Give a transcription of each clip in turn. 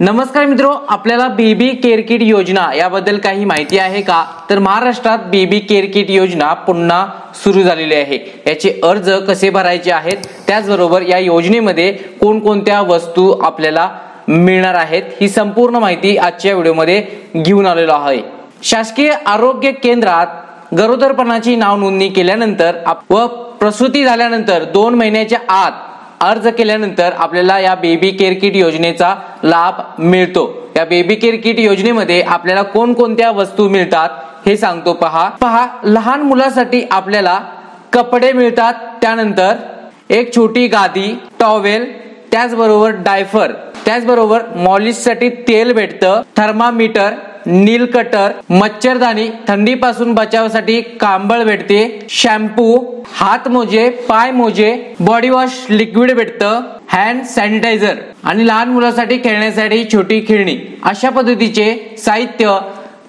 नमस्कार मित्रो, आपल्याला बेबी केअर किट योजना याबद्दल काही माहिती आहे का? तर महाराष्ट्रात बेबी केअर किट योजना पुन्हा सुरू झालेली आहे। याचे अर्ज कसे भरायचे आहेत, त्याचबरोबर या योजनेमध्ये कोणकोणत्या वस्तू आपल्याला मिळणार आहेत, ही संपूर्ण माहिती आजच्या व्हिडिओमध्ये घेऊन आलेलो आहे। शासकीय आरोग्य केंद्रात गरोदरपणाची नाव नोंदणी केल्यानंतर व प्रसूती झाल्यानंतर 2 महिन्याच्या आत अर्ज केल्यानंतर आपल्याला या बेबी केअर किट योजनेचा लाभ मिळतो। या बेबी केअर किट योजनेमध्ये आपल्याला कोणकोणत्या वस्तू मिळतात हे सांगतो। पहा, लहान मुलासाठी आपल्याला कपडे मिळतात, त्यानंतर एक छोटी गादी, टॉवेल, त्याचबरोबर डायपर, त्याचबरोबर मॉलिशसाठी तेल भेटतं, थर्मामीटर, नील कटर, मच्छरदाणी, थंडीपासून बचावासाठी कांबळ भेटते, शॅम्पू, हात मोजे, पाय मोजे, बॉडी वॉश लिक्विड भेटतं, हँड सॅनिटायझर आणि लहान मुलासाठी खेळण्यासाठी छोटी खेळणी, अशा पद्धतीचे साहित्य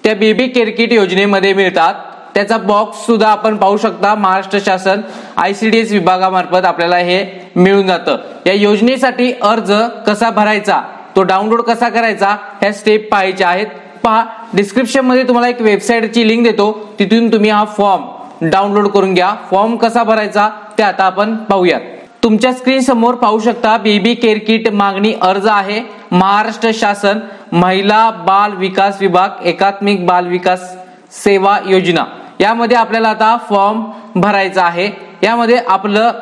त्या बेबी केअर किट योजनेमध्ये मिळतात। त्याचा बॉक्स सुद्धा आपण पाहू शकता। महाराष्ट्र शासन ICDS विभागामार्फत आपल्याला हे मिळून जातं। या योजनेसाठी अर्ज कसा भरायचा, तो डाउनलोड कसा करायचा, ह्या स्टेप पाहायच्या आहेत। पहा, डिस्क्रिप्शन मध्ये तुम्हाला एक वेबसाईटची लिंक देतो, तिथून तुम्ही हा फॉर्म डाउनलोड करून घ्या। फॉर्म कसा भरायचा ते आता आपण पाहूयात। तुमच्या स्क्रीन समोर पाहू शकता बेबी केअर किट मागणी अर्ज आहे। महाराष्ट्र शासन महिला बाल विकास विभाग एकात्मिक बाल विकास सेवा योजना, यामध्ये आपल्याला आता फॉर्म भरायचा आहे। यामध्ये आपलं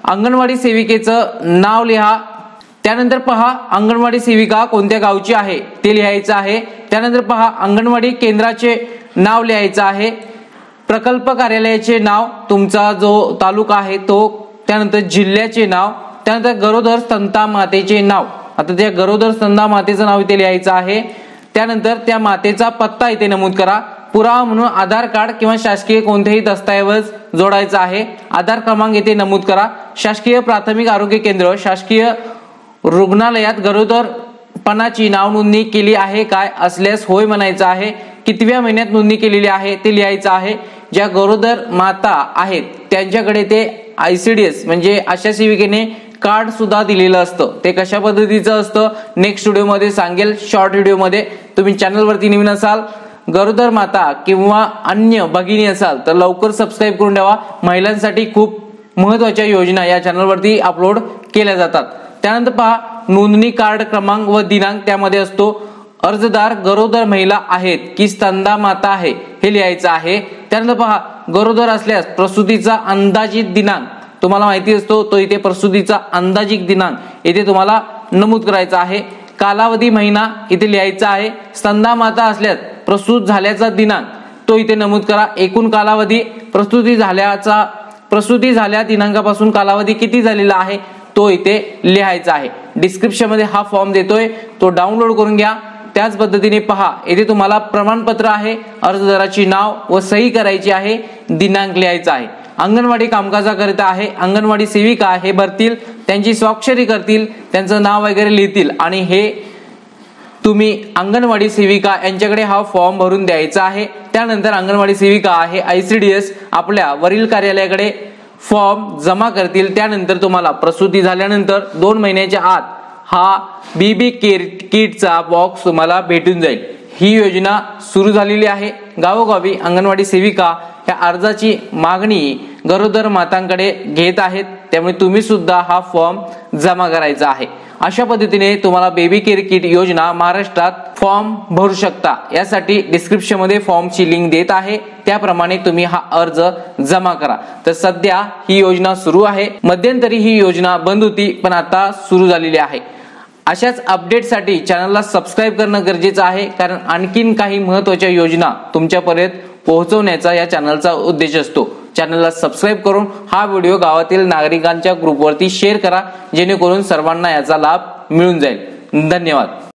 अंगणवाडी सेविकेचं नाव लिहा, त्यानंतर पहा अंगणवाडी सेविका कोणत्या गावची आहे ते लिहायचं आहे। त्यानंतर पहा अंगणवाडी केंद्राचे नाव लिहायचं आहे, प्रकल्प कार्यालयाचे नाव, तुमचा जो तालुका आहे तो, त्यानंतर जिल्ह्याचे नाव, त्यानंतर गरोदर स्तनदा मातेचे नाव। आता त्या गरोदर स्तनदा मातेचं नाव इथे लिहायचं आहे। त्यानंतर त्या मातेचा पत्ता इथे नमूद करा। पुरावा म्हणून आधार कार्ड किंवा शासकीय कोणतेही दस्तऐवज जोडायचा आहे। आधार क्रमांक इथे नमूद करा। शासकीय प्राथमिक आरोग्य केंद्र, शासकीय रुग्णालयात गरोदरपणाची नाव नोंदणी केली आहे काय, असल्यास होय म्हणायचं आहे। कितव्या महिन्यात नोंदणी केलेली आहे ते लिहायचं आहे। ज्या गरोदर माता आहेत त्यांच्याकडे ते ICDS म्हणजे आशा सेविकेने कार्ड सुद्धा दिलेलं असतं। ते कशा पद्धतीचं असतं नेक्स्ट व्हिडिओ मध्ये सांगेल, शॉर्ट व्हिडिओ मध्ये। तुम्ही चॅनल वरती नवीन असाल, गरोदर माता किंवा अन्य भगिनी असाल तर लवकर सबस्क्राईब करून ठेवा। महिलांसाठी खूप महत्त्वाच्या योजना या चॅनल वरती अपलोड केल्या जातात। त्यानंतर पहा नोंदणी कार्ड क्रमांक व दिनांक त्यामध्ये असतो। अर्जदार गरोदर महिला आहेत की स्तनदा माता आहे हे लिहायचं आहे। त्यानंतर पहा गरोदर असल्यास प्रसूतीचा अंदाजित दिनांक तुम्हाला माहिती असतो, तो इथे प्रसूतीचा अंदाजित दिनांक इथे तुम्हाला नमूद करायचा आहे। कालावधी महिना इथे लिहायचा आहे। स्तनदा माता असल्यास प्रसूत झाल्याचा दिनांक तो इथे नमूद करा। एकूण कालावधी प्रसूती झाल्या दिनांकापासून कालावधी किती झालेला आहे तो इथे लिहायचा आहे। डिस्क्रिप्शन मध्ये हा फॉर्म देतोय, तो डाउनलोड करून घ्या। त्याच पद्धतीने पहा येथे तुम्हाला प्रमाणपत्र आहे, अर्जदाराची नाव व सही करायची आहे, दिनांक लिहायचा आहे। अंगणवाडी कामकाजाकरिता आहे, अंगणवाडी सेविका हे भरतील, त्यांची स्वाक्षरी करतील, त्यांचं नाव वगैरे लिहितील आणि हे तुम्ही अंगणवाडी सेविका यांच्याकडे हा फॉर्म भरून द्यायचा आहे। त्यानंतर अंगणवाडी सेविका आहे ICDS आपल्या वरील कार्यालयाकडे फॉर्म जमा करतील। त्यानंतर तुम्हाला प्रसूती झाल्यानंतर 2 महिन्याच्या आत हा बेबी केअर किटचा बॉक्स तुम्हाला भेटून जाईल। ही योजना सुरू झालेली आहे। गावोगावी अंगणवाडी सेविका या अर्जाची मागणी गरोदर मातांकडे घेत आहेत, त्यामुळे तुम्ही सुद्धा हा फॉर्म जमा करायचा आहे। अशा पद्धतीने तुम्हाला बेबी केअर किट योजना महाराष्ट्रात फॉर्म भरू शकता। यासाठी डिस्क्रिप्शन मध्ये फॉर्मची लिंक देत आहे, त्याप्रमाणे तुम्ही हा अर्ज जमा करा। तर सध्या ही योजना सुरू आहे, मध्यंतरी ही योजना बंद होती पण आता सुरू झालेली आहे। अशाच अपडेटसाठी चॅनलला सबस्क्राईब करणं गरजेचं आहे, कारण आणखीन काही महत्त्वाच्या योजना तुमच्यापर्यंत पोहोचवण्याचा या चॅनलचा उद्देश असतो। चॅनलला सबस्क्राईब करून हा व्हिडिओ गावातील नागरिकांच्या ग्रुपवरती शेअर करा, जेणेकरून सर्वांना याचा लाभ मिळून जाईल। धन्यवाद।